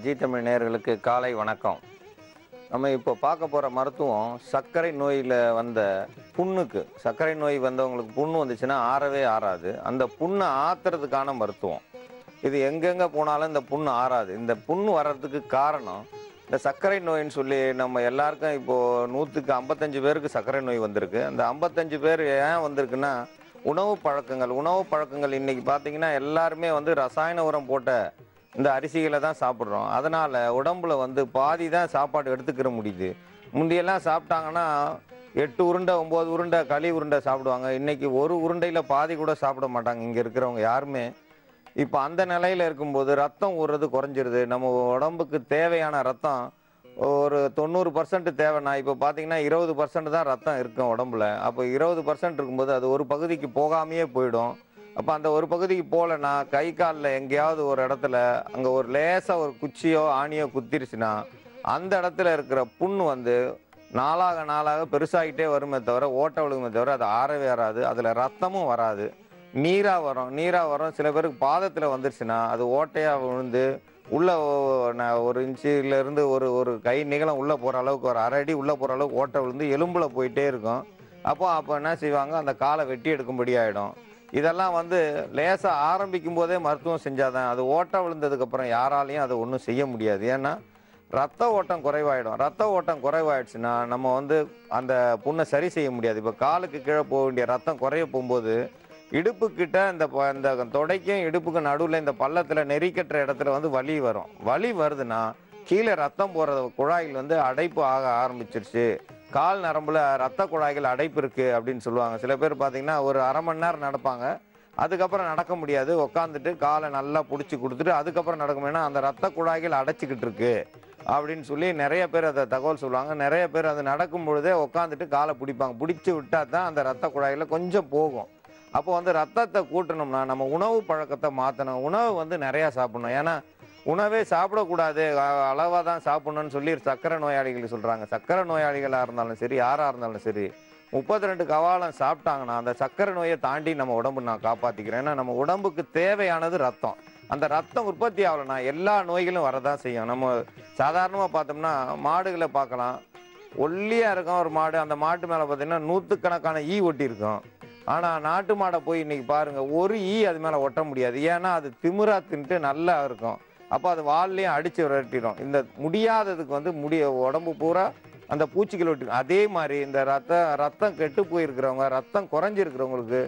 G Tamil நேயர்களுக்கு காலை வணக்கம். நம்ம இப்போ பார்க்க போகிற மருத்துவம் சர்க்கரை நோயில் வந்த புண்ணுக்கு. சர்க்கரை நோய் வந்தவங்களுக்கு புண்ணு வந்துச்சுன்னா ஆறவே ஆறாது. அந்த புண்ணை ஆத்துறதுக்கான மருத்துவம். இது எங்கெங்கே போனாலும் இந்த புண்ணு ஆறாது. இந்த புண்ணு வர்றதுக்கு காரணம் இந்த சர்க்கரை நோயின்னு சொல்லி நம்ம எல்லாருக்கும் இப்போது 100க்கு 55 பேருக்கு சர்க்கரை நோய் வந்திருக்கு. அந்த 55 பேர் ஏன் வந்திருக்குன்னா உணவு பழக்கங்கள் இன்றைக்கி பார்த்தீங்கன்னா எல்லாருமே வந்து ரசாயன உரம் போட்ட இந்த அரிசிகளை தான் சாப்பிட்றோம். அதனால் உடம்புல வந்து பாதி தான் சாப்பாடு எடுத்துக்கிற முடியுது. முந்தியெல்லாம் சாப்பிட்டாங்கன்னா 8 உருண்டை 9 உருண்டை களி உருண்டை சாப்பிடுவாங்க. இன்றைக்கி ஒரு உருண்டையில் பாதி கூட சாப்பிட மாட்டாங்க இங்கே இருக்கிறவங்க யாருமே. இப்போ அந்த நிலையில் இருக்கும்போது ரத்தம் ஊறுறது குறைஞ்சிருது. நம்ம உடம்புக்கு தேவையான ரத்தம் ஒரு 90% தேவைன்னா இப்போ பார்த்தீங்கன்னா 20% தான் ரத்தம் இருக்கும் உடம்புல. அப்போ 20% இருக்கும்போது அது ஒரு பகுதிக்கு போகாமையே போயிடும். அப்போ அந்த ஒரு பகுதிக்கு போகலன்னா கை காலில் எங்கேயாவது ஒரு இடத்துல அங்கே ஒரு லேசாக ஒரு குச்சியோ ஆணியோ குத்திருச்சுன்னா அந்த இடத்துல இருக்கிற புண்ணு வந்து நாளாக பெருசாகிட்டே வருமே தவிர ஓட்டை விழுகுமே தவிர அது ஆறவே ஆறாது. அதில் ரத்தமும் வராது. நீராக வரும். சில பேருக்கு பாதத்தில் வந்துருச்சுன்னா அது ஓட்டையாக விழுந்து உள்ளே ஒரு இன்ச்சிலேருந்து ஒரு கை நீளம் உள்ளே போகிற அளவுக்கு ஒரு அரை அடி உள்ளே போகிற அளவுக்கு ஓட்டை விழுந்து எலும்பில் போயிட்டே இருக்கும். அப்போ என்ன செய்வாங்க, அந்த காலை வெட்டி எடுக்கும்படி ஆகிடும். இதெல்லாம் வந்து லேசாக ஆரம்பிக்கும் போதே மருத்துவம் செஞ்சாதான். அது ஓட்டம் விழுந்ததுக்கப்புறம் யாராலையும் அதை ஒன்றும் செய்ய முடியாது. ஏன்னா ரத்த ஓட்டம் குறைவாயிடும். ரத்த ஓட்டம் குறைவாயிடுச்சுன்னா நம்ம வந்து அந்த புண்ணை சரி செய்ய முடியாது. இப்போ காலுக்கு கீழே போக வேண்டிய ரத்தம் குறைய போகும்போது இடுப்புக்கிட்ட இந்த தொடைக்கும் இடுப்புக்கும் நடுவில் இந்த பள்ளத்தில் நெறிக்கட்டுற இடத்துல வந்து வலி வரும். வலி வருதுன்னா கீழே ரத்தம் போகிற குழாயில் வந்து அடைப்பு ஆக ஆரம்பிச்சிருச்சு. கால் நரம்புல ரத்த குழாய்கள் அடைப்பு இருக்குது அப்படின்னு சொல்லுவாங்க. சில பேர் பார்த்தீங்கன்னா ஒரு அரை மணி நேரம் நடப்பாங்க. அதுக்கப்புறம் நடக்க முடியாது. உக்காந்துட்டு காலை நல்லா பிடிச்சி கொடுத்துட்டு அதுக்கப்புறம் நடக்குமேனா அந்த ரத்த குழாய்கள் அடைச்சிக்கிட்டு இருக்கு அப்படின்னு சொல்லி நிறைய பேர் அதை தகவல் சொல்லுவாங்க. நிறைய பேர் அது நடக்கும் பொழுதே உக்காந்துட்டு காலை பிடிப்பாங்க. பிடிச்சி விட்டா தான் அந்த ரத்த குழாய்கள் கொஞ்சம் போகும். அப்போ வந்து ரத்தத்தை கூட்டணும்னா நம்ம உணவு பழக்கத்தை மாற்றணும். உணவு வந்து நிறையா சாப்பிடணும். ஏன்னா உணவே சாப்பிடக்கூடாது, அளவாக தான் சாப்பிடணும்னு சொல்லி சர்க்கரை நோயாளிகள் சொல்கிறாங்க. சர்க்கரை நோயாளிகளாக இருந்தாலும் சரி, யாராக இருந்தாலும் சரி, 32 கவாலம் சாப்பிட்டாங்கன்னா அந்த சர்க்கரை நோயை தாண்டி நம்ம உடம்பு நான் காப்பாற்றிக்கிறேன். ஏன்னா நம்ம உடம்புக்கு தேவையானது ரத்தம். அந்த ரத்தம் உற்பத்தி ஆகலைன்னா எல்லா நோய்களும் வரதான் செய்யும். நம்ம சாதாரணமாக பார்த்தோம்னா மாடுகளை பார்க்கலாம். ஒல்லியாக இருக்கும் ஒரு மாடு. அந்த மாட்டு மேலே பார்த்தீங்கன்னா 100கணக்கான ஈ ஒட்டி இருக்கும். ஆனால் நாட்டு மாடை போய் இன்றைக்கி பாருங்கள், ஒரு ஈ அது மேலே ஒட்ட முடியாது. ஏன்னா அது திமிரா தின்ட்டு நல்லா இருக்கும். அப்போ அது வால்லையும் அடித்து விரட்டிடும். இந்த முடியாததுக்கு வந்து உடம்பு பூரா அந்த பூச்சிகள் ஒட்டி. அதே மாதிரி இந்த ரத்தம் கெட்டு போயிருக்கிறவங்க, ரத்தம் குறைஞ்சிருக்கிறவங்களுக்கு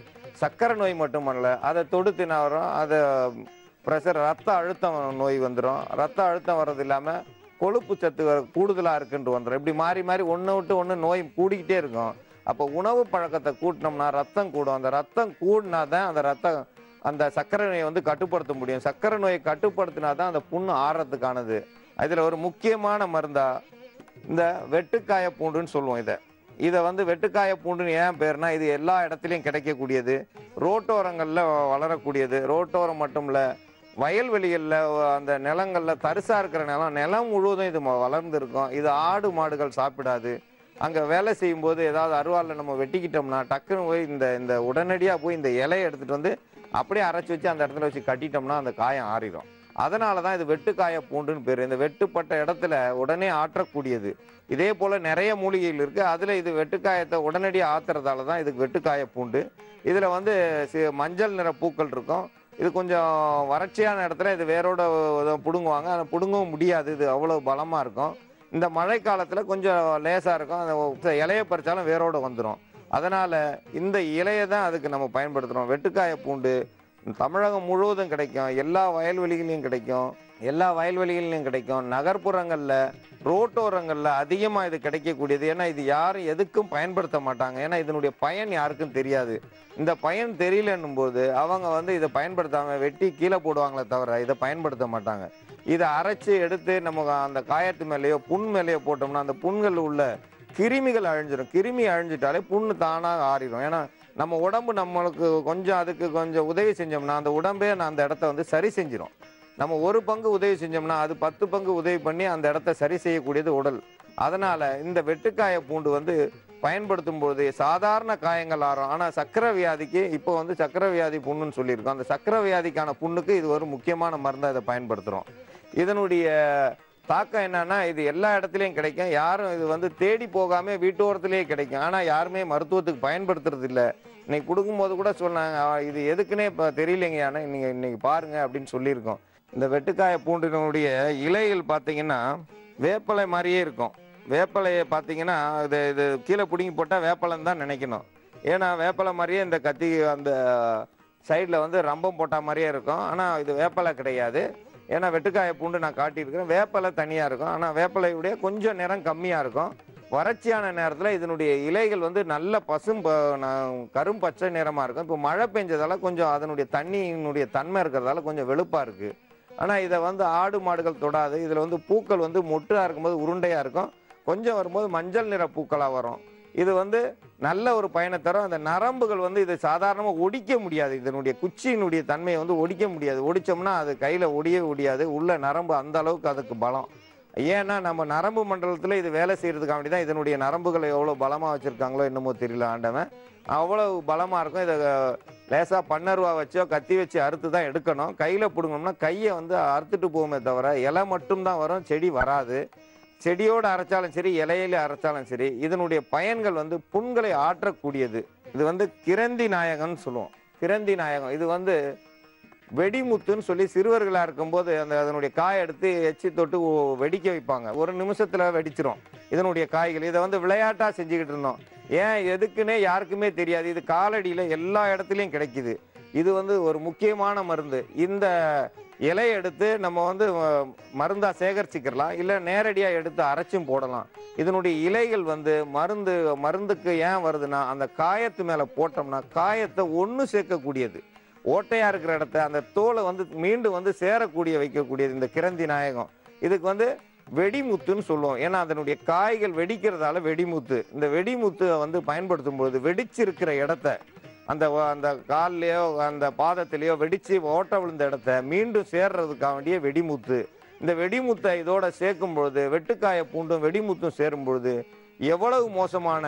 சர்க்கரை நோய் மட்டுமல்ல, அதை தொடுத்து என்ன வரும், அதை ப்ரெஷர் ரத்த அழுத்தம் நோய் வந்துடும். ரத்த அழுத்தம் வர்றது இல்லாமல் கொழுப்பு சத்து கூடுதலாக இருக்குன்ட்டு வந்துடும். இப்படி மாறி மாறி ஒன்று விட்டு ஒன்று நோய் கூடிக்கிட்டே இருக்கும். அப்போ உணவு பழக்கத்தை கூட்டினோம்னா ரத்தம் கூடும். அந்த ரத்தம் கூடினா தான் அந்த சர்க்கரை நோயை வந்து கட்டுப்படுத்த முடியும். சர்க்கரை நோயை கட்டுப்படுத்தினா தான் அந்த புண்ணு ஆறதுக்கானது. இதில் ஒரு முக்கியமான மருந்தா இந்த வெட்டுக்காய பூண்டுன்னு சொல்லுவோம். இதை வந்து வெட்டுக்காய பூண்டுன்னு ஏன் பேர்னா இது எல்லா இடத்துலையும் கிடைக்கக்கூடியது, ரோட்டோரங்களில் வளரக்கூடியது. ரோட்டோரம் மட்டும் இல்லை, வயல்வெளிகளில் அந்த நிலங்களில் தரிசாக இருக்கிற நிலம் முழுவதும் இது வளர்ந்துருக்கும். இது ஆடு மாடுகள் சாப்பிடாது. அங்கே வேலை செய்யும்போது ஏதாவது அருவாளில் நம்ம வெட்டிக்கிட்டோம்னா டக்குன்னு போய் இந்த உடனடியாக போய் இந்த இலையை எடுத்துகிட்டு வந்து அப்படியே அரைச்சி வச்சு அந்த இடத்துல வச்சு கட்டிட்டோம்னா அந்த காயம் ஆறிடும். அதனால தான் இது வெட்டுக்காய பூண்டுன்னு பேர். இந்த வெட்டுப்பட்ட இடத்துல உடனே ஆற்றக்கூடியது. இதே போல் நிறைய மூலிகைகள் இருக்குது. அதில் இது வெட்டுக்காயத்தை உடனடியாக ஆற்றுறதால தான் இதுக்கு வெட்டுக்காய பூண்டு. இதில் வந்து மஞ்சள் நிற பூக்கள் இருக்கும். இது கொஞ்சம் வறட்சியான இடத்துல இது வேரோட பிடுங்குவாங்க. அதை பிடுங்கவும் முடியாது, இது அவ்வளோ பலமாக இருக்கும். இந்த மழை காலத்தில் கொஞ்சம் லேசாக இருக்கும். அந்த இலையை பறித்தாலும் வேரோடு வந்துடும். அதனால் இந்த இலையை தான் அதுக்கு நம்ம பயன்படுத்துகிறோம். வெட்டுக்காய பூண்டு தமிழகம் முழுவதும் கிடைக்கும். எல்லா வயல்வெளிகளையும் கிடைக்கும். நகர்ப்புறங்களில் ரோட்டோரங்களில் அதிகமாக இது கிடைக்கக்கூடியது. ஏன்னா இது யாரும் எதுக்கும் பயன்படுத்த மாட்டாங்க. ஏன்னா இதனுடைய பயன் யாருக்கும் தெரியாது. இந்த பயன் தெரியலன்னும் போது அவங்க வந்து இதை பயன்படுத்தாமல் வெட்டி கீழே போடுவாங்களே தவிர இதை பயன்படுத்த மாட்டாங்க. இதை அரைச்சி எடுத்து நம்ம அந்த காயத்து மேலேயோ புண் மேலேயோ போட்டோம்னா அந்த புண்கள் உள்ள கிருமிகள் அழிஞ்சிடும். கிருமி அழிஞ்சிட்டாலே புண்ணு தானாக ஆறிடும். ஏன்னா நம்ம உடம்பு நம்மளுக்கு அதுக்கு கொஞ்சம் உதவி செஞ்சோம்னா அந்த உடம்பே அந்த இடத்த வந்து சரி செஞ்சிடும். நம்ம ஒரு பங்கு உதவி செஞ்சோம்னா அது 10 பங்கு உதவி பண்ணி அந்த இடத்த சரி செய்யக்கூடியது உடல். அதனால் இந்த வெட்டுக்காய பூண்டு வந்து பயன்படுத்தும் போது சாதாரண காயங்கள் ஆறும். ஆனால் சக்கரை வியாதிக்கு இப்போ சக்கரை வியாதி புண்ணுன்னு சொல்லியிருக்கோம். அந்த சக்கரை வியாதிக்கான புண்ணுக்கு இது ஒரு முக்கியமான மருந்தாக இதை பயன்படுத்துகிறோம். இதனுடைய தாக்கம் என்னன்னா, இது எல்லா இடத்துலையும் கிடைக்கும். யாரும் இது வந்து தேடி போகாம வீட்டோரத்திலேயே கிடைக்கும். ஆனா யாருமே மருத்துவத்துக்கு பயன்படுத்துறது இல்ல. இன்னைக்கு குடுக்கும்போது கூட சொன்னாங்க, இது எதுக்குன்னே இப்ப தெரியலைங்க. ஆனா நீங்க இன்னைக்கு பாருங்க அப்படின்னு சொல்லியிருக்கோம். இந்த வெட்டுக்காய பூண்டினுடைய இலைகள் பார்த்தீங்கன்னா, வேப்பலை மாரியே இருக்கும். வேப்பலைய பார்த்தீங்கன்னா, இது இது கீழ புடுங்கி போட்டா வேப்பலைன்னு தான் நினைக்கணும். ஏன்னா வேப்பலை மாரியே இந்த கத்தி அந்த சைடுல வந்து ரம்பம் போட்டா மாரியே இருக்கும். ஆனா இது வேப்பலை கிடையாது. ஏன்னா வெட்டுக்காய பூண்டு நான் காட்டியிருக்கிறேன். வேப்பலை தனியா இருக்கும். ஆனா வேப்பலையுடைய கொஞ்சம் நிறம் கம்மியா இருக்கும். வறட்சியான நேரத்துல இதனுடைய இலைகள் வந்து நல்ல கரும் பச்சை நிறமா இருக்கும். இப்போ மழை பெஞ்சதால கொஞ்சம் அதனுடைய தண்ணியினுடைய தன்மை இருக்கிறதால கொஞ்சம் வெளுப்பா இருக்கு. ஆனா இதை வந்து ஆடு மாடுகள் தொடாது. இதுல வந்து பூக்கள் வந்து மொட்டா இருக்கும்போது உருண்டையா இருக்கும். கொஞ்சம் வரும்போது மஞ்சள் நிற பூக்களா வரும். இது வந்து நல்ல ஒரு பயனை தரும். அந்த நரம்புகள் வந்து இதை சாதாரணமா ஒடிக்க முடியாது. இதனுடைய குச்சியினுடைய தன்மையை வந்து ஒடிக்க முடியாது. ஒடிச்சோம்னா அது கையில ஒடியவே ஒடியாது. உள்ள நரம்பு அந்த அளவுக்கு அதுக்கு பலம். ஏன்னா நம்ம நரம்பு மண்டலத்துல இது வேலை செய்யறதுக்காண்டி தான் இதனுடைய நரம்புகளை எவ்வளவு பலமா வச்சிருக்காங்களோ என்னமோ தெரியல ஆண்டவன். அவ்வளவு பலமா இருக்கும். இதை லேசா பன்னருவா வச்சோ கத்தி வச்சு அறுத்து தான் எடுக்கணும். கையில பிடுங்கணும்னா கையை வந்து அறுத்துட்டு போகுமே தவிர இலை மட்டும் தான் வரும், செடி வராது. செடியோடு அரைச்சாலும் சரி, இலையில அரைச்சாலும் சரி, இதனுடைய பயன்கள் வந்து புண்களை ஆற்றக்கூடியது. இது வந்து கிரந்தி நாயகம்னு சொல்லுவோம். கிரந்தி நாயகம் இது வந்து வெடிமுத்துன்னு சொல்லி சிறுவர்களா இருக்கும்போது அதனுடைய காயை எடுத்து எச்சி தொட்டு வெடிக்க வைப்பாங்க. ஒரு நிமிஷத்துல வெடிச்சிரும் இதனுடைய காய்கள். இதை வந்து விளையாட்டா செஞ்சுக்கிட்டு இருந்தோம். ஏன் எதுக்குன்னே யாருக்குமே தெரியாது. இது காலடியில எல்லா இடத்துலையும் கிடைக்குது. இது வந்து ஒரு முக்கியமான மருந்து. இந்த இலையை எடுத்து நம்ம வந்து மருந்தா சேகரிச்சுக்கலாம், இல்லை நேரடியா எடுத்து அரைச்சும் போடலாம். இதனுடைய இலைகள் வந்து மருந்துக்கு ஏன் வருதுன்னா, அந்த காயத்து மேல போட்டோம்னா காயத்தை ஒன்று சேர்க்கக்கூடியது. ஓட்டையா இருக்கிற இடத்த அந்த தோலை வந்து மீண்டும் வந்து சேரக்கூடிய வைக்கக்கூடியது இந்த கிரந்தி நாயகம். இதுக்கு வந்து வெடிமுத்துன்னு சொல்லுவோம். ஏன்னா அதனுடைய காய்கள் வெடிக்கிறதால வெடிமுத்து. இந்த வெடிமுத்து வந்து பயன்படுத்தும் பொழுது வெடிச்சிருக்கிற இடத்த அந்த அந்த கால்லையோ அந்த பாதத்திலேயோ வெடிச்சு ஓட்ட விழுந்த இடத்த மீண்டும் சேர்றதுக்காக வேண்டிய வெடிமுத்து. இந்த வெடிமுத்தை இதோட சேர்க்கும் பொழுது, வெட்டுக்காய பூண்டும் வெடிமுத்தும் சேரும் பொழுது எவ்வளவு மோசமான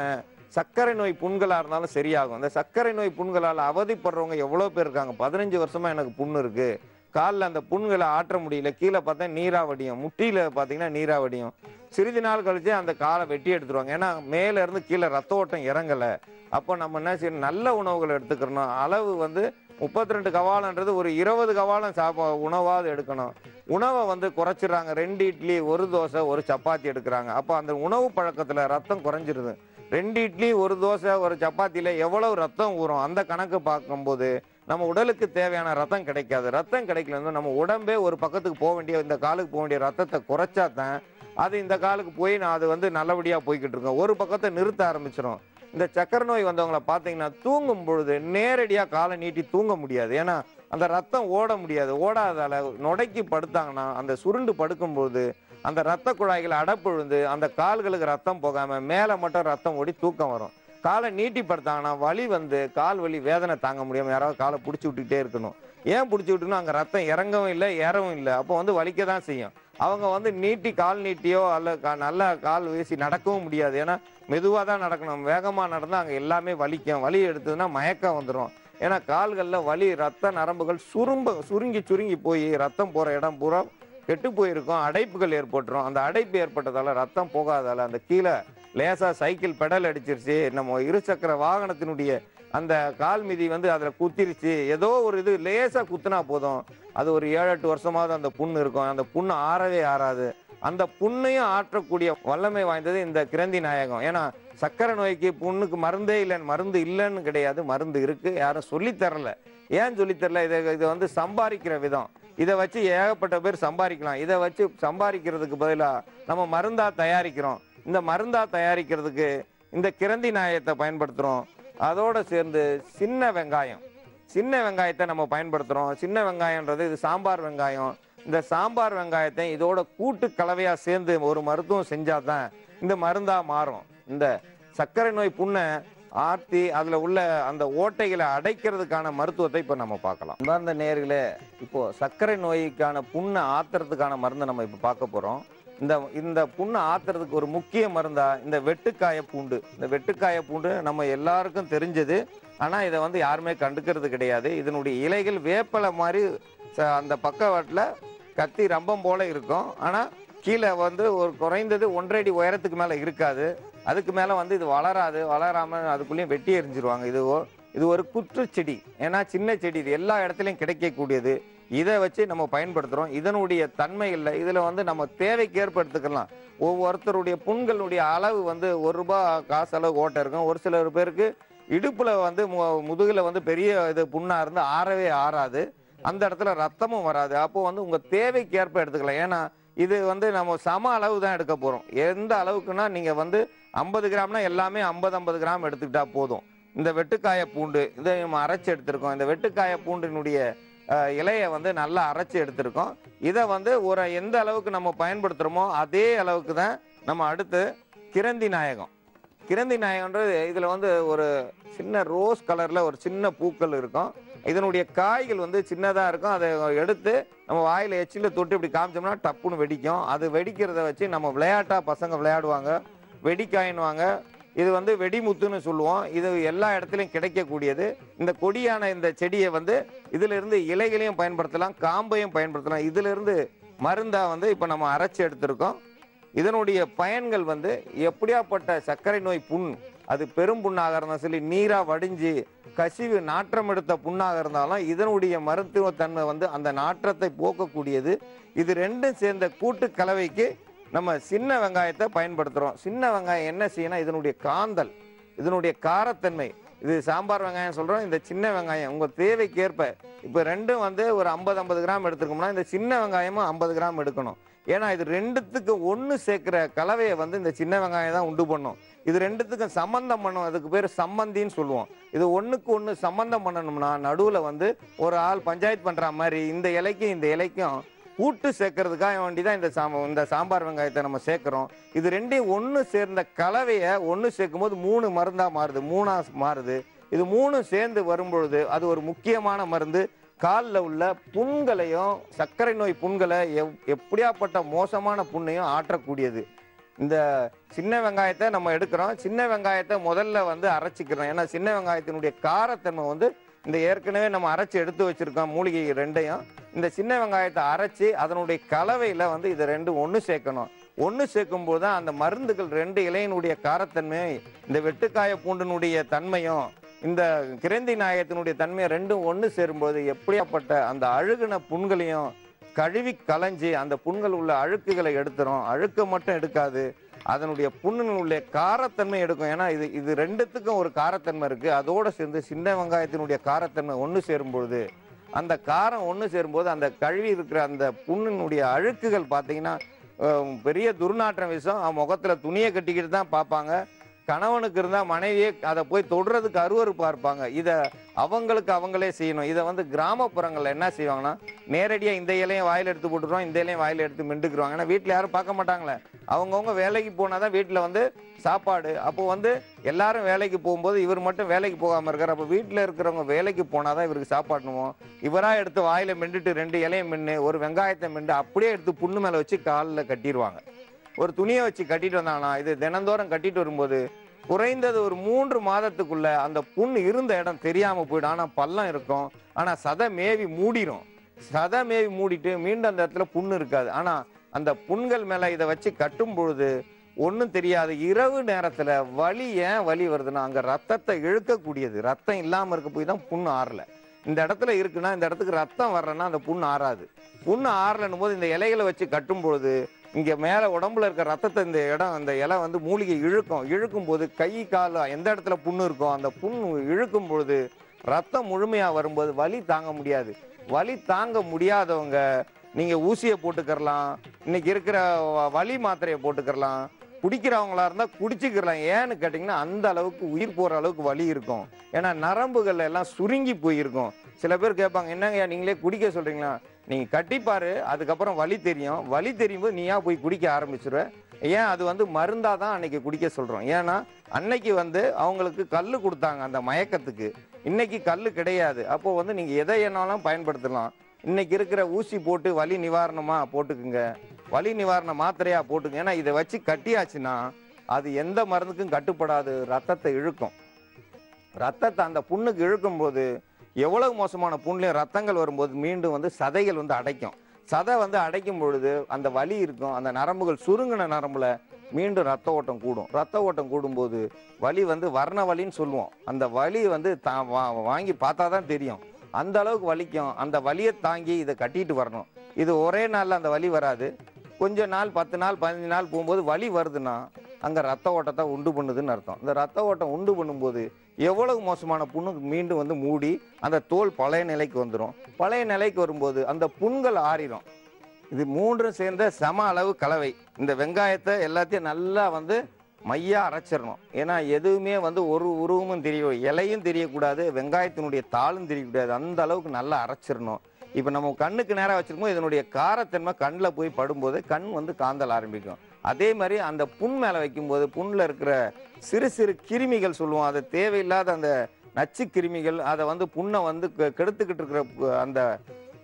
சர்க்கரை நோய் புண்களா இருந்தாலும் சரியாகும். இந்த சர்க்கரை நோய் புண்களால் அவதிப்படுறவங்க எவ்வளவு பேர் இருக்காங்க. 15 வருஷமா எனக்கு புண்ணு இருக்கு, காலில் அந்த புண்களை ஆற்ற முடியல, கீழே பார்த்தா நீராவடியும், முட்டியில பார்த்தீங்கன்னா நீராவடியும். சிறிது நாள் கழிச்சு அந்த காலை வெட்டி எடுத்துருவாங்க. ஏன்னா மேல இருந்து கீழே ரத்த ஓட்டம் இறங்கலை. அப்போ நம்ம என்ன செய்யணும், நல்ல உணவுகளை எடுத்துக்கிறணும். அளவு வந்து 32 கவாலன்றது ஒரு 20 கவாலம் உணவாவது எடுக்கணும். உணவை வந்து குறைச்சிடுறாங்க. 2 இட்லி 1 தோசை 1 சப்பாத்தி எடுக்கிறாங்க. அப்போ அந்த உணவு பழக்கத்தில் ரத்தம் குறைஞ்சிருது. 2 இட்லி 1 தோசை 1 சப்பாத்தியில் எவ்வளவு ரத்தம் ஊறும் அந்த கணக்கு பார்க்கும்போது நம்ம உடலுக்கு தேவையான ரத்தம் கிடைக்காது. ரத்தம் கிடைக்கலன்னா நம்ம உடம்பே ஒரு பக்கத்துக்கு போக வேண்டிய, இந்த காலுக்கு போக வேண்டிய ரத்தத்தை குறைச்சா தான் அது இந்த காலுக்கு போய் நான் அது வந்து நல்லபடியாக போய்கிட்டு இருக்கோம். ஒரு பக்கத்தை நிறுத்த ஆரம்பிச்சிடும். இந்த சக்கரை நோய் வந்தவங்களை பார்த்தீங்கன்னா தூங்கும் பொழுது நேரடியாக காலை நீட்டி தூங்க முடியாது. ஏன்னா அந்த ரத்தம் ஓட முடியாது. ஓடாதால நொடைக்கு படுத்தாங்கன்னா அந்த சுருண்டு படுக்கும்போது அந்த ரத்த குழாய்கள் அடைப்பு விழுந்து அந்த கால்களுக்கு ரத்தம் போகாமல் மேலே மட்டும் ரத்தம் ஓடி தூக்கம் வரும். காலை நீட்டி படுத்தாங்கன்னா வலி வந்து கால் வலி வேதனை தாங்க முடியாமல் யாராவது காலை பிடிச்சி விட்டுக்கிட்டே இருக்கணும். ஏன் பிடிச்சி விட்டுணும், அங்கே ரத்தம் இறங்கவும் இல்லை ஏறவும் இல்லை. அப்போ வந்து வலிக்க தான் செய்யும். அவங்க வந்து நீட்டி கால் நீட்டியோ அல்ல நல்லா கால் வீசி நடக்கவும் முடியாது. ஏன்னா மெதுவாக தான் நடக்கணும். வேகமாக நடந்தால் அங்கே எல்லாமே வலிக்கும். வலி எடுத்ததுன்னா மயக்கம் வந்துடும். ஏன்னா கால்களில் வலி ரத்த நரம்புகள் சுருங்கி போய் ரத்தம் போகிற இடம் பூரா கெட்டு போயிருக்கும். அடைப்புகள் ஏற்பட்டுரும். அந்த அடைப்பு ஏற்பட்டதால ரத்தம் போகாதால அந்த கீழே லேசாக சைக்கிள் பெடல் அடிச்சிருச்சு, நம்ம இருசக்கர வாகனத்தினுடைய அந்த கால் மிதி வந்து அதில் குத்திருச்சு, ஏதோ ஒரு இது லேசாக குத்துனா போதும் அது ஒரு 7-8 வருஷமாவது அந்த புண்ணு இருக்கும். அந்த புண்ணு ஆறவே ஆறாது. அந்த புண்ணையும் ஆற்றக்கூடிய வல்லமை வாய்ந்தது இந்த கிரந்தி நாயகம். ஏன்னா சக்கரை நோய்க்கு புண்ணுக்கு மருந்தே இல்லைன்னு, மருந்து இல்லைன்னு கிடையாது, மருந்து இருக்கு. யாரும் சொல்லித்தரல. ஏன் சொல்லித்தரல? இதை வந்து சம்பாதிக்கிற விதம். இதை வச்சு ஏகப்பட்ட பேர் சம்பாதிக்கலாம். இதை வச்சு சம்பாதிக்கிறதுக்கு பதிலாக நம்ம மருந்தா தயாரிக்கிறோம். இந்த மருந்தா தயாரிக்கிறதுக்கு இந்த கிரந்தி நாயகத்தை பயன்படுத்துகிறோம். அதோடு சேர்ந்து சின்ன வெங்காயத்தை நம்ம பயன்படுத்துகிறோம். சின்ன வெங்காயன்றது இது சாம்பார் வெங்காயம். இந்த சாம்பார் வெங்காயத்தை இதோட கூட்டு கலவையாக சேர்ந்து ஒரு மருத்துவம் செஞ்சாதான் இந்த மருந்தா மாறும். இந்த சர்க்கரை நோய் புண்ணை ஆர்த்தி அதில் உள்ள அந்த ஓட்டைகளை அடைக்கிறதுக்கான மருத்துவத்தை இப்போ நம்ம பார்க்கலாம். அன்பார்ந்த நேயர்களே, இப்போ சர்க்கரை நோய்க்கான புண்ணை ஆத்துறதுக்கான மருந்தை நம்ம இப்போ பார்க்க போகிறோம். இந்த புண்ணை ஆத்துறதுக்கு ஒரு முக்கிய மருந்தா இந்த வெட்டுக்காய பூண்டு. இந்த வெட்டுக்காய பூண்டு நம்ம எல்லாருக்கும் தெரிஞ்சது. ஆனால் இதை வந்து யாருமே கண்டுக்கிறது கிடையாது. இதனுடைய இலைகள் வேப்பலை மாதிரி அந்த பக்கவாட்டில் கத்தி ரம்பம் போல இருக்கும். ஆனால் கீழே வந்து ஒரு குறைந்தது 1.5 அடி உயரத்துக்கு மேலே இருக்காது. அதுக்கு மேலே வந்து இது வளராது. வளராமல் அதுக்குள்ளேயும் வெட்டி எறிஞ்சிருவாங்க. இது ஒரு குற்றுச்செடி. ஏன்னா சின்ன செடி, இது எல்லா இடத்துலையும் கிடைக்கக்கூடியது. இதை வச்சு நம்ம பயன்படுத்துகிறோம். இதனுடைய தன்மைகளில் இதில் வந்து நம்ம தேவைக்கு ஏற்படுத்திக்கலாம். ஒவ்வொருத்தருடைய புண்களுடைய அளவு வந்து ₹1 காசு அளவு ஓட்டை இருக்கும். ஒரு சில பேருக்கு இடுப்பில் வந்து முதுகில் வந்து பெரிய இது புண்ணாக இருந்து ஆறவே ஆறாது. அந்த இடத்துல ரத்தமும் வராது. அப்போ வந்து உங்கள் தேவைக்கு ஏற்ப எடுத்துக்கலாம். ஏன்னா இது வந்து நம்ம சம அளவு தான் எடுக்க போகிறோம். எந்த அளவுக்குன்னா நீங்கள் வந்து 50 கிராம்னா எல்லாமே 50 கிராம் எடுத்துக்கிட்டா போதும். இந்த வெட்டுக்காய பூண்டு இதை நம்ம அரைச்சி எடுத்திருக்கோம். இந்த வெட்டுக்காய பூண்டினுடைய இலையை வந்து நல்லா அரைச்சி எடுத்திருக்கோம். இதை வந்து எந்த அளவுக்கு நம்ம பயன்படுத்துகிறோமோ அதே அளவுக்கு தான் நம்ம அடுத்து கிரந்தி நாயகம். கிரந்தி நாயகன்றது இதில் வந்து ஒரு சின்ன ரோஸ் கலரில் ஒரு சின்ன பூக்கள் இருக்கும். இதனுடைய காய்கள் வந்து சின்னதாக இருக்கும். அதை எடுத்து நம்ம வாயில் எச்சில் தொட்டு இப்படி காமிச்சோம்னா டப்புன்னு வெடிக்கும். அது வெடிக்கிறத வச்சு நம்ம விளையாட்டாக பசங்க விளையாடுவாங்க. வெடிக்காயின்னுவாங்க. இது வந்து வெடிமுத்துன்னு சொல்லுவோம். இது எல்லா இடத்துலையும் கிடைக்கக்கூடியது. இந்த கொடியான இந்த செடியை வந்து இதிலிருந்து இலைகளையும் பயன்படுத்தலாம், காம்பையும் பயன்படுத்தலாம். இதிலிருந்து மருந்தாக வந்து இப்போ நம்ம அரைச்சி எடுத்திருக்கோம். இதனுடைய பயன்கள் வந்து எப்படியாப்பட்ட சர்க்கரை நோய் புண், அது பெரும் புண்ணாக இருந்தாலும் சரி, நீராக வடிஞ்சு கசிவு நாற்றம் எடுத்த புண்ணாக இருந்தாலும் இதனுடைய மருத்துவத்தன்மை வந்து அந்த நாற்றத்தை போக்கக்கூடியது. இது ரெண்டும் சேர்ந்த கூட்டு கலவைக்கு நம்ம சின்ன வெங்காயத்தை பயன்படுத்துகிறோம். சின்ன வெங்காயம் என்ன செய்யணும், இதனுடைய காந்தல், இதனுடைய காரத்தன்மை, இது சாம்பார் வெங்காயம் சொல்கிறோம். இந்த சின்ன வெங்காயம் உங்கள் தேவைக்கேற்ப இப்போ ரெண்டும் வந்து ஒரு 50 கிராம் எடுத்துருக்கோம்னா இந்த சின்ன வெங்காயமும் 50 கிராம் எடுக்கணும். ஏன்னா இது ரெண்டுத்துக்கு ஒன்று சேர்க்குற கலவையை வந்து இந்த சின்ன வெங்காயம் தான் உண்டு பண்ணும். இது ரெண்டுத்துக்கும் சம்பந்தம் பண்ணும். அதுக்கு பேர் சம்பந்தின்னு சொல்லுவோம். இது ஒன்றுக்கு ஒன்று சம்பந்தம் பண்ணணும்னா நடுவில் வந்து ஒரு ஆள் பஞ்சாயத்து பண்ணுற மாதிரி இந்த இலைக்கும் இந்த இலைக்கும் கூட்டு சேர்க்கறதுக்காக வேண்டி தான் இந்த சாம்பார் வெங்காயத்தை நம்ம சேர்க்குறோம். இது ரெண்டையும் ஒன்று சேர்ந்த கலவையை ஒன்று சேர்க்கும்போது 3 மருந்தாக மாறுது, 3ஆக மாறுது. இது 3 சேர்ந்து வரும்பொழுது அது ஒரு முக்கியமான மருந்து. காலில் உள்ள புண்களையும் சர்க்கரை நோய் புண்களை எப்படியாப்பட்ட மோசமான புண்ணையும் ஆற்றக்கூடியது. இந்த சின்ன வெங்காயத்தை நம்ம எடுக்கிறோம். சின்ன வெங்காயத்தை முதல்ல வந்து அரைச்சிக்கிறோம். ஏன்னா சின்ன வெங்காயத்தினுடைய காரத்தன்மை வந்து இந்த ஏற்கனவே நம்ம அரைச்சி எடுத்து வச்சிருக்கோம் மூலிகை ரெண்டையும். இந்த சின்ன வெங்காயத்தை அரைச்சி அதனுடைய கலவையில் வந்து இதை ரெண்டும் ஒன்று சேர்க்கணும். ஒன்று சேர்க்கும்போது தான் அந்த மருந்துகள் 2 இலையினுடைய காரத்தன்மையும் இந்த வெட்டுக்காய பூண்டினுடைய தன்மையும் இந்த கிரந்தி நாயகத்தினுடைய தன்மையை ரெண்டும் ஒன்று சேரும்போது எப்படியாப்பட்ட அந்த அழுகுன புண்களையும் கழுவி களைஞ்சி அந்த புண்கள் உள்ள அழுக்குகளை எடுத்துரும். அழுக்க மட்டும் எடுக்காது, அதனுடைய புண்ணினுடைய காரத்தன்மை எடுக்கும். ஏன்னா இது ரெண்டுத்துக்கும் ஒரு காரத்தன்மை இருக்குது. அதோடு சேர்ந்து சின்ன வெங்காயத்தினுடைய காரத்தன்மை ஒன்று சேரும்பொழுது அந்த காரம் ஒன்று சேரும்போது அந்த கழுவி இருக்கிற அந்த புண்ணினுடைய அழுக்குகள் பார்த்தீங்கன்னா பெரிய துர்நாற்றம் விஷம். முகத்தில் துணியை கட்டிக்கிட்டு தான் பார்ப்பாங்க. கணவனுக்கு இருந்தால் மனைவியே அதை போய் தொடுறதுக்கு அருவருப்பாக இருப்பாங்க. இதை அவங்களே செய்யணும். இதை வந்து கிராமப்புறங்களில் என்ன செய்வாங்கன்னா நேரடியாக இந்த இலையும் வாயில் எடுத்து போட்டுருவோம், இந்த இலையும் வாயில் எடுத்து மெண்டுக்குருவாங்க. ஏன்னா வீட்டில் யாரும் பார்க்க மாட்டாங்களே, அவங்கவுங்க வேலைக்கு போனால் தான் வீட்டில் வந்து சாப்பாடு. அப்போ வந்து எல்லாரும் வேலைக்கு போகும்போது இவர் மட்டும் வேலைக்கு போகாமல் இருக்கார். அப்போ வீட்டில் இருக்கிறவங்க வேலைக்கு போனால் தான் இவருக்கு சாப்பாடணுமோ. இவராக எடுத்து வாயில் மெண்டுட்டு 2 இலையும் மென்று ஒரு வெங்காயத்தை மெண்டு அப்படியே எடுத்து புண்ணு மேலே வச்சு காலில் கட்டிடுவாங்க. ஒரு துணியை வச்சு கட்டிட்டு வந்தாங்கன்னா இது தினந்தோறும் கட்டிட்டு வரும்போது குறைந்தது ஒரு 3 மாதத்துக்குள்ள அந்த புண் இருந்த இடம் தெரியாமல் போயிடும். ஆனால் பள்ளம் இருக்கும், ஆனால் சதை மேவி மூடிடும். சதை மேவி மூடிட்டு மீண்டும் அந்த இடத்துல புண்ணு இருக்காது. ஆனால் அந்த புண்கள் மேலே இதை வச்சு கட்டும் பொழுது ஒன்றும் தெரியாது. இரவு நேரத்தில் வலி ஏன் வலி வருதுன்னா அங்கே ரத்தத்தை இழுக்கக்கூடியது. ரத்தம் இல்லாமல் இருக்க போய் தான் புண்ணு ஆறலை. இந்த இடத்துல இருக்குன்னா இந்த இடத்துக்கு ரத்தம் வர்றேன்னா அந்த புண்ணு ஆறாது. புண்ணு ஆறலன்னும் போது இந்த இலைகளை வச்சு கட்டும் பொழுது இங்கே மேலே உடம்புல இருக்க ரத்தத்தை அந்த இலை வந்து மூலிகை இழுக்கும் போது கை கால் எந்த இடத்துல புண்ணு இருக்கோ அந்த புண்ணு இழுக்கும் பொழுது ரத்தம் முழுமையாக வரும்போது வலி தாங்க முடியாது. வலி தாங்க முடியாதவங்க நீங்கள் ஊசியை போட்டுக்கிறலாம், இன்னைக்கு இருக்கிற வலி மாத்திரையை போட்டுக்கிறலாம், குடிக்கிறவங்களா இருந்தால் குடிச்சிக்கிறலாம். ஏன்னு கேட்டிங்கன்னா அந்த அளவுக்கு உயிர் போகிற அளவுக்கு வலி இருக்கும். ஏன்னா நரம்புகள் எல்லாம் சுருங்கி போயிருக்கும். சில பேர் கேட்பாங்க, என்னங்க நீங்களே குடிக்க சொல்கிறீங்களா? நீங்கள் கட்டிப்பாரு, அதுக்கப்புறம் வலி தெரியும். வலி தெரியும் போது நீயா போய் குடிக்க ஆரம்பிச்சிருவேன். ஏன் அது வந்து மருந்தாக தான் அன்னைக்கு குடிக்க சொல்கிறோம். ஏன்னா அன்னைக்கு வந்து அவங்களுக்கு கல் கொடுத்தாங்க அந்த மயக்கத்துக்கு, இன்னைக்கு கல் கிடையாது. அப்போது வந்து நீங்கள் எதை என்னாலும் பயன்படுத்தலாம். இன்னைக்கு இருக்கிற ஊசி போட்டு வலி நிவாரணமாக போட்டுக்குங்க, வலி நிவாரண மாத்திரையாக போட்டுங்க. ஏன்னா இதை வச்சு கட்டியாச்சுன்னா அது எந்த மருந்துக்கும் கட்டுப்படாது, ரத்தத்தை இழுக்கும். ரத்தத்தை அந்த புண்ணுக்கு இழுக்கும் போது எவ்வளவு மோசமான புண்ணுலையும் ரத்தங்கள் வரும்போது மீண்டும் வந்து சதைகள் வந்து அடைக்கும். சதை வந்து அடைக்கும் பொழுது அந்த வலி இருக்கும். அந்த நரம்புகள் சுருங்கின நரம்புல மீண்டும் ரத்த ஓட்டம் கூடும். ரத்த ஓட்டம் கூடும்போது வலி வந்து வர்ண வலின்னு சொல்லுவோம். அந்த வலி வந்து வாங்கி பார்த்தா தான் தெரியும். அந்த அளவுக்கு வலிக்கும். அந்த வலியை தாங்கி இதை கட்டிட்டு வரணும். இது ஒரே நாளில் அந்த வலி வராது. கொஞ்ச நாள் 10 நாள் 15 நாள் போகும்போது வலி வருதுன்னா அங்கே ரத்த ஓட்டத்தை உண்டு பண்ணுதுன்னு அர்த்தம். இந்த ரத்த ஓட்டம் உண்டு பண்ணும்போது எவ்வளவு மோசமான புண்ணு மீண்டும் வந்து மூடி அந்த தோல் பழைய நிலைக்கு வந்துடும். பழைய நிலைக்கு வரும்போது அந்த புண்கள் ஆறிடும். இது மூன்றும் சேர்ந்த சம அளவு கலவை. இந்த வெங்காயத்தை எல்லாத்தையும் நல்லா வந்து மையா அரைச்சிடணும். ஏன்னா எதுவுமே வந்து ஒரு உருவமும் இலையும் தெரியக்கூடாது, வெங்காயத்தினுடைய தாளும் தெரியக்கூடாது. அந்த அளவுக்கு நல்லா அரைச்சிடணும். இப்போ நம்ம கண்ணுக்கு நேராக வச்சிருக்கோம், இதனுடைய காரத்தன்மை கண்ணில் போய் படும்போது கண் வந்து காந்தல் ஆரம்பிக்கும். அதே மாதிரி அந்த புண் மேலே வைக்கும்போது புண்ணில் இருக்கிற சிறு சிறு கிருமிகள் சொல்லுவோம், அது தேவையில்லாத அந்த நச்சு கிருமிகள், அதை வந்து புண்ணை வந்து கெடுத்துக்கிட்டு இருக்கிற அந்த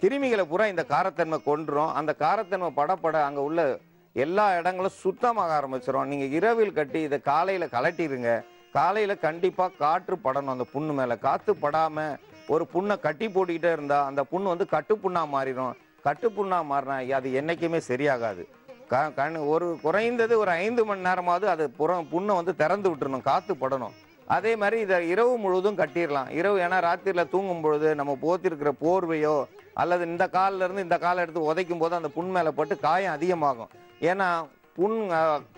கிருமிகளை பூரா இந்த காரத்தன்மை கொண்டுரும். அந்த காரத்தன்மை படப்பட அங்கே உள்ள எல்லா இடங்களும் சுத்தமாக ஆரம்பிச்சிடும். நீங்கள் இரவில் கட்டி இதை காலையில் கலட்டிடுங்க. காலையில் கண்டிப்பாக காற்று படணும் அந்த புண்ணு மேலே. காற்று படாமல் ஒரு புண்ணை கட்டி போட்டுக்கிட்டே இருந்தால் அந்த புண்ணு வந்து கட்டுப்புண்ணாக மாறிடும். கட்டுப்புண்ணாக மாறினா அது என்றைக்குமே சரியாகாது. ஒரு குறைந்தது ஒரு 5 மணி நேரமாவது அது புண்ணை வந்து திறந்து விட்டுறணும், காற்று படணும். அதே மாதிரி இதை இரவு முழுவதும் கட்டிடலாம். இரவு ஏன்னா ராத்திரியில் தூங்கும் பொழுது நம்ம போத்திருக்கிற போர்வையோ அல்லது இந்த காலில் இருந்து இந்த காலை எடுத்து உதைக்கும் போது அந்த புண் மேலே பட்டு காயம் அதிகமாகும். ஏன்னா புண்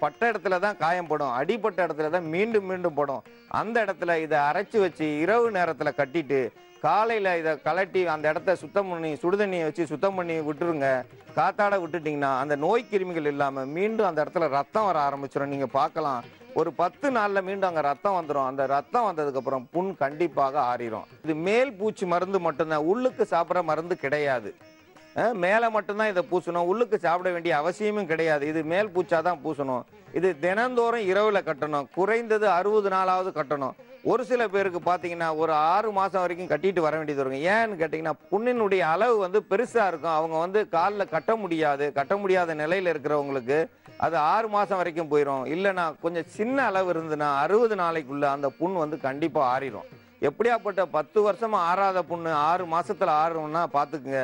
பட்ட இடத்துல தான் காயம் படும், அடிப்பட்ட இடத்துல தான் மீண்டும் மீண்டும் படும். அந்த இடத்துல இதை அரைச்சி வச்சு இரவு நேரத்தில் கட்டிட்டு காலையில் இதை கலட்டி அந்த இடத்த சுத்தம் பண்ணி சுடுதண்ணியை வச்சு சுத்தம் பண்ணி விட்டுருங்க. காத்தாட விட்டுட்டிங்கன்னா அந்த நோய் கிருமிகள் இல்லாமல் மீண்டும் அந்த இடத்துல ரத்தம் வர ஆரம்பிச்சிடும். நீங்கள் பார்க்கலாம், ஒரு 10 நாளில் மீண்டும் அங்கே ரத்தம் வந்துடும். அந்த ரத்தம் வந்ததுக்கப்புறம் புண் கண்டிப்பாக ஆறிடும். இது மேல் பூச்சி மருந்து மட்டும்தான், உள்ளுக்கு சாப்பிட்ற மருந்து கிடையாது. மேலே மட்டும்தான் இதை பூசணும், உள்ளுக்கு சாப்பிட வேண்டிய அவசியமும் கிடையாது. இது மேல் பூச்சா தான் பூசணும். இது தினந்தோறும் இரவில் கட்டணும், குறைந்தது 60 நாளாவது கட்டணும். ஒரு சில பேருக்கு பார்த்தீங்கன்னா ஒரு 6 மாதம் வரைக்கும் கட்டிட்டு வர வேண்டியது வருங்க. ஏன்னு கேட்டிங்கன்னா புண்ணினுடைய அளவு வந்து பெருசாக இருக்கும். அவங்க வந்து காலில் கட்ட முடியாத நிலையில் இருக்கிறவங்களுக்கு அது 6 மாதம் வரைக்கும் போயிடும். இல்லைன்னா கொஞ்சம் சின்ன அளவு இருந்துன்னா 60 நாளைக்குள்ள அந்த புண் வந்து கண்டிப்பாக ஆறிடும். எப்படியாப்பட்ட 10 வருஷமா ஆறாத புண்ணு 6 மாசத்துல ஆறும்னா பார்த்துக்குங்க.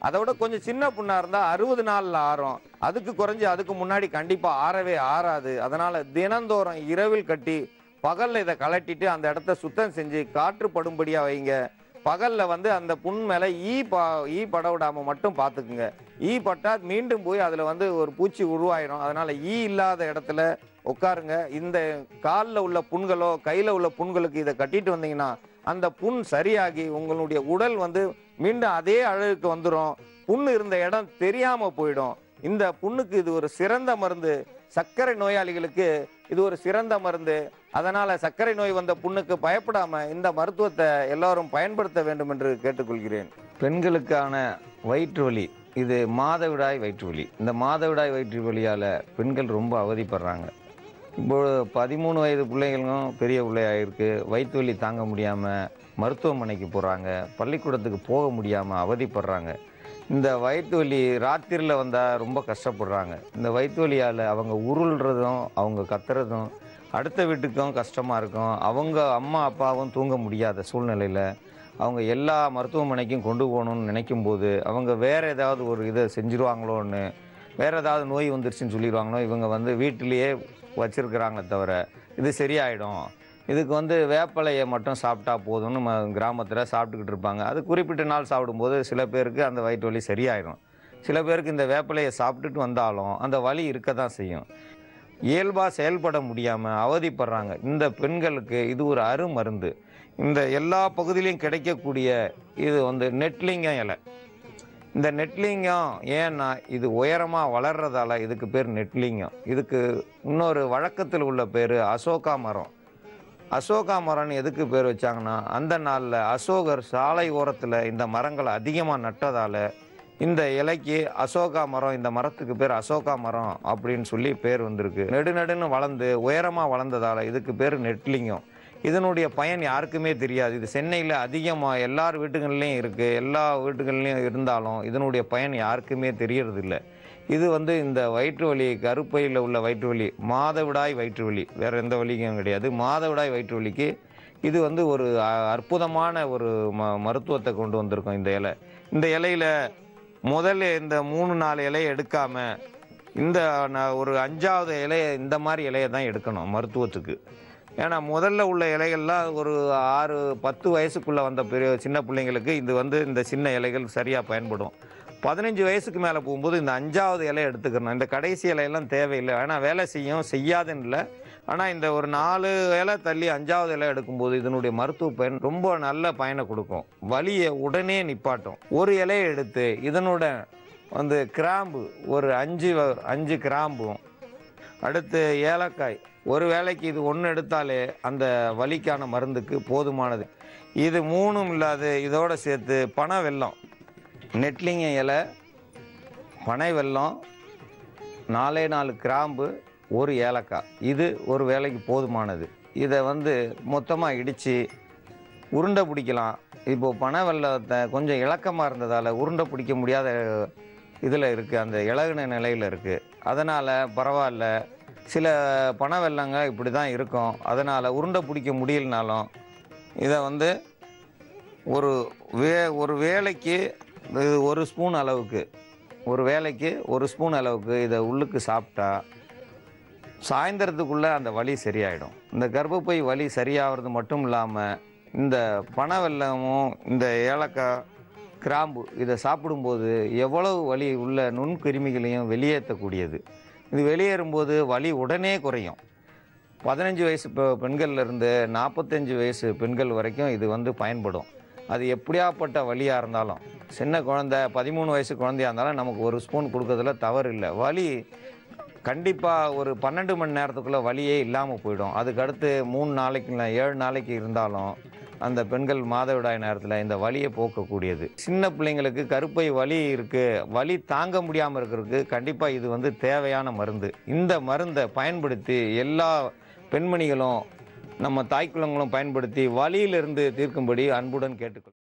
அதை விட கொஞ்சம் சின்ன புண்ணா இருந்தால் 60 நாளில் ஆறும். அதுக்கு குறைஞ்சி அதுக்கு முன்னாடி கண்டிப்பாக ஆறவே ஆறாது. அதனால தினந்தோறும் இரவில் கட்டி பகலில் இதை கலட்டிட்டு அந்த இடத்த சுத்தம் செஞ்சு காற்று படும்படியாக வைங்க. பகலில் வந்து அந்த புண் மேலே ஈ பட விடாமல் மட்டும் பார்த்துக்குங்க. ஈ பட்டால் மீண்டும் போய் அதில் வந்து ஒரு பூச்சி உருவாயிடும். அதனால் ஈ இல்லாத இடத்துல உட்காருங்க. இந்த காலில் உள்ள புண்களோ கையில் உள்ள புண்களுக்கு இதை கட்டிட்டு வந்தீங்கன்னா அந்த புண் சரியாகி உங்களுடைய உடல் வந்து மீண்டும் அதே அழகுக்கு வந்துடும். புண்ணு இருந்த இடம் தெரியாமல் போயிடும். இந்த புண்ணுக்கு இது ஒரு சிறந்த மருந்து. சர்க்கரை நோயாளிகளுக்கு இது ஒரு சிறந்த மருந்து. அதனால சர்க்கரை நோய் வந்த புண்ணுக்கு பயப்படாம இந்த மருத்துவத்தை எல்லாரும் பயன்படுத்த வேண்டும் என்று கேட்டுக்கொள்கிறேன். பெண்களுக்கான வயிற்று வலி, இது மாதவிடாய் வயிற்று வலி. இந்த மாதவிடாய் வயிற்று வலியால் பெண்கள் ரொம்ப அவதிப்படுறாங்க. இப்போ 13 வயது பிள்ளைகளும் பெரிய பிள்ளையாயிருக்கு. வயிற்று வலி தாங்க முடியாமல் மருத்துவமனைக்கு போகிறாங்க. பள்ளிக்கூடத்துக்கு போக முடியாமல் அவதிப்படுறாங்க. இந்த வயிற்று வலி ராத்திரியில் வந்தால் ரொம்ப கஷ்டப்படுறாங்க. இந்த வயிற்று வலியால் அவங்க உருள்றதும் அவங்க கத்துறதும் அடுத்த வீட்டுக்கும் கஷ்டமாக இருக்கும். அவங்க அம்மா அப்பாவும் தூங்க முடியாத சூழ்நிலையில் அவங்க எல்லா மருத்துவமனைக்கும் கொண்டு போகணும்னு நினைக்கும் போது அவங்க வேறு ஏதாவது ஒரு இதை செஞ்சுருவாங்களோன்னு, வேறு ஏதாவது நோய் வந்துருச்சுன்னு சொல்லிடுவாங்களோ, இவங்க வந்து வீட்டிலையே வச்சுருக்கிறாங்களே தவிர இது சரியாயிடும், இதுக்கு வந்து வேப்பலையை மட்டும் சாப்பிட்டா போதும்னு கிராமத்தில் சாப்பிட்டுக்கிட்டு இருப்பாங்க. அது குறிப்பிட்ட நாள் சாப்பிடும்போது சில பேருக்கு அந்த வயிற்று வலி சரியாயிடும். சில பேருக்கு இந்த வேப்பலையை சாப்பிட்டுட்டு வந்தாலும் அந்த வலி இருக்க தான் செய்யும். இயல்பாக செயல்பட முடியாமல் அவதிப்படுறாங்க. இந்த பெண்களுக்கு இது ஒரு அருமருந்து. இந்த எல்லா பகுதியிலையும் கிடைக்கக்கூடிய இது வந்து நெட்லிங்கம் இலை. இந்த நெட்லிங்கம் ஏன்னா இது உயரமாக வளர்றதால இதுக்கு பேர் நெட்லிங்கம். இதுக்கு இன்னொரு வழக்கத்தில் உள்ள பேர் அசோகா மரம். அசோகா மரம்னு எதுக்கு பேர் வச்சாங்கன்னா அந்த நாளில் அசோகர் சாலை ஓரத்தில் இந்த மரங்களை அதிகமாக நட்டதால் இந்த இலைக்கு அசோகா மரம், இந்த மரத்துக்கு பேர் அசோகா மரம் அப்படின்னு சொல்லி பேர் வந்திருக்கு. நெடுநெடுன்னு வளர்ந்து உயரமாக வளர்ந்ததால் இதுக்கு பேர் நெட்லிங்கம். இதனுடைய பயன் யாருக்குமே தெரியாது. இது சென்னையில் அதிகமாக எல்லார் வீட்டுகள்லையும் இருக்குது. எல்லா வீட்டுகள்லையும் இருந்தாலும் இதனுடைய பயன் யாருக்குமே தெரியறதில்லை. இது வந்து இந்த வயிற்று வலி, கருப்பையில் உள்ள வயிற்று வலி, மாதவிடாய் வயிற்று வலி, வேறு எந்த வலிக்கும் கிடையாது. மாதவிடாய் வயிற்று வலிக்கு இது வந்து ஒரு அற்புதமான ஒரு மருத்துவத்தை கொண்டு வந்திருக்கோம் இந்த இலை. இந்த இலையில் முதல்ல இந்த 3-4 இலையை எடுக்காம இந்த ஒரு 5வது இலையை இந்த மாதிரி இலையை தான் எடுக்கணும் மருத்துவத்துக்கு. ஏன்னா முதல்ல உள்ள இலைகள்லாம் ஒரு 6-10 வயசுக்குள்ளே வந்த பெரிய சின்ன பிள்ளைங்களுக்கு இது இந்த சின்ன இலைகள் சரியாக பயன்படும். 15 வயசுக்கு மேலே போகும்போது இந்த 5வது இலையை எடுத்துக்கணும். இந்த கடைசி இலையெல்லாம் தேவையில்லை. ஏன்னா வேலை செய்யாதுன்னு இல்லை. ஆனால் இந்த ஒரு 4 இலை தள்ளி 5வது இலை எடுக்கும்போது இதனுடைய மருத்துவ பயன் ரொம்ப நல்ல பயனை கொடுக்கும். வலியை உடனே நிப்பாட்டும். ஒரு இலையை எடுத்து இதனுடன் கிராம்பு ஒரு 5 கிராம்பும், அடுத்து ஏலக்காய், ஒரு வேளைக்கு இது ஒன்று எடுத்தாலே அந்த வலிக்கான மருந்துக்கு போதுமானது. இது 3ம் இல்லாது இதோடு சேர்த்து பனை வெல்லம், நெட்லிங்க இலை, பனை வெல்லம், 4 கிராம்பு, ஒரு ஏலக்காய், இது ஒரு வேளைக்கு போதுமானது. இதை மொத்தமாக இடித்து உருண்டை பிடிக்கலாம். இப்போது பனை வெல்லத்தை கொஞ்சம் இலக்கமாக இருந்ததால் உருண்டை பிடிக்க முடியாத இதில் இருக்குது, அந்த இலகுன நிலையில் இருக்குது. அதனால் பரவாயில்ல, சில பனை வெல்லங்க இப்படி தான் இருக்கும். அதனால் உருண்டை பிடிக்க முடியலனாலும் இதை ஒரு வேளைக்கு ஒரு ஸ்பூன் அளவுக்கு, ஒரு ஸ்பூன் அளவுக்கு இதை உள்ளுக்கு சாப்பிட்டா சாயந்தரத்துக்குள்ளே அந்த வலி சரியாயிடும். இந்த கர்ப்பப்பை வலி சரியாகிறது மட்டும் இல்லாமல் இந்த பனை வெல்லமும் இந்த ஏலக்காய், கிராம்பு இதை சாப்பிடும்போது எவ்வளவு வலி உள்ள நுண்கிருமிகளையும் வெளியேற்றக்கூடியது. இது வெளியேறும்போது வலி உடனே குறையும். 15 வயசு பெண்கள்லேருந்து 45 வயசு பெண்கள் வரைக்கும் இது பயன்படும். அது எப்படியாப்பட்ட வலியாக இருந்தாலும், சின்ன குழந்தை 13 வயசு குழந்தையாக இருந்தாலும் நமக்கு ஒரு ஸ்பூன் கொடுக்கறதுல தவறு இல்லை. வலி கண்டிப்பாக ஒரு 12 மணி நேரத்துக்குள்ளே வலியே இல்லாமல் போயிடும். அதுக்கடுத்து 3 நாளைக்கு இல்லை 7 நாளைக்கு இருந்தாலும் அந்த பெண்கள் மாதவிடாய் நேரத்தில் இந்த வலியை போக்கக்கூடியது. சின்ன பிள்ளைங்களுக்கு கருப்பை வலி இருக்குது, வலி தாங்க முடியாமல் இருக்கிறதுக்கு கண்டிப்பாக இது தேவையான மருந்து. இந்த மருந்தை பயன்படுத்தி எல்லா பெண்மணிகளும் நம்ம தாய்க்குளங்களும் பயன்படுத்தி வலியிலிருந்து தீர்க்கும்படி அன்புடன் கேட்டுக்கொள்கிறேன்.